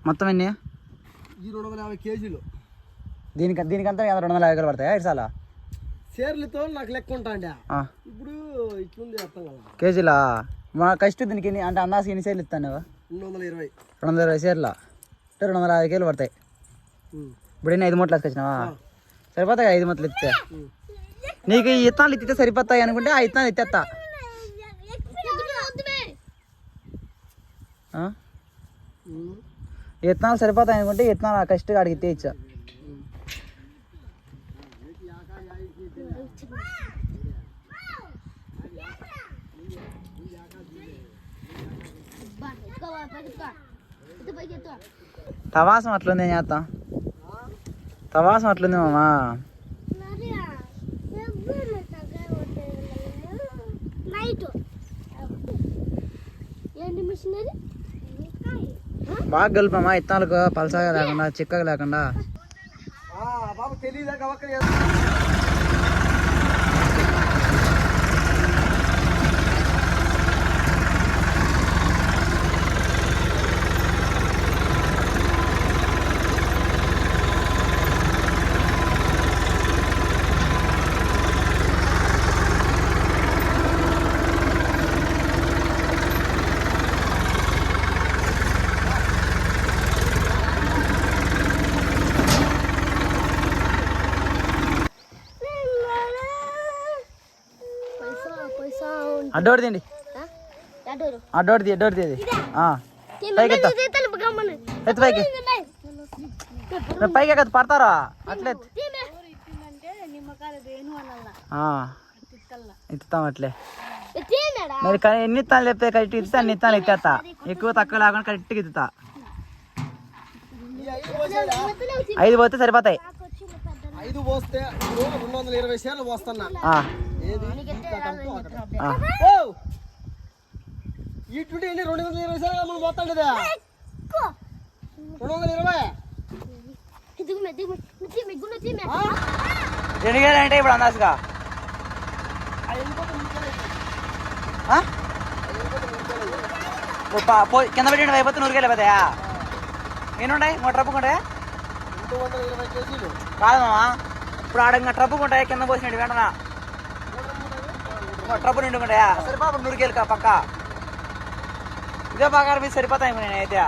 మొత్తం ఎన్ని? ఈ 250 కేజీలు. దీనికంతా 250 కిలోలు పడతాయా ఇట్సాలా? షేర్లతో నాకు లెక్క ఉంటాండా. ఇప్పుడు ఇట్లుంది అర్థం కదా. కేజీలా? మా కష్టం దీనికి అంటే అందాసి ఎన్ని షేర్లు ఇస్తాను? 220. 220 షేర్ల అంటే 250 కేజీలు పడతాయి. ఇప్పుడు ఎన్ని 5 మూటలు వేసుకొచ్చినావా? సరిపోతాయి 5 మూటలు ఇస్తే. నీకు ఈ ఇత్తనాలు ఇస్తే సరిపోతాయి అనుకుంటే ఆ ఇత్తనాలు ఇచ్చేస్తా. ఇత్తనాలు సరిపోతాయి అనుకుంటే ఇత్తనాలు కష్టంగా అడిగితే ఇచ్చా. తవాసం అట్లుంది. ఏం చేస్తాం? తవాసం అట్లుంది మామా. బాగా కలిపామా ఇత్తనాలకు, పలసాగా లేకుండా చిక్కగా లేకుండా. బాబు తెలియదా? అడ్డోడి తిండి, అడ్డోడి అది పైకి ఎత్తు, పైకి పైకి ఎక్కదు పడతారా? అట్లే ఇస్తాం అట్లే. మరి ఎన్ని ఇస్తాను చెప్తే కరెక్ట్ ఇస్తా, అన్ని ఇస్తాను ఇచ్చేస్తా. ఎక్కువ తక్కువ లేకుండా కరెక్ట్గా ఇస్తా. 5 పోతే సరిపోతాయి. 5 పోస్తే 220 షేర్లు పోస్తున్నా. ఇటువంటి 220 షేర్లు మనం పోతాం కదా. 220 అంటే ఇప్పుడు అందాజుగా కింద పెట్టి అయిపోతే 100 కేజీలు అయిపోతాయా? ఏనుంటాయి 3 ట్రప్పుకు ఉంటాయా? 220 కేజీలు కాదు మామా. ఇప్పుడు ఆడ ఇంకా ట్రప్పుకు ఉంటాయా? కింద పోసినట్టు వెంటనా ట్రప్పు నిండుకుంటాయా? సరిపా 100 కేజీలు పక్క. ఇదే బాగా సరిపోతాయి నేనైతే.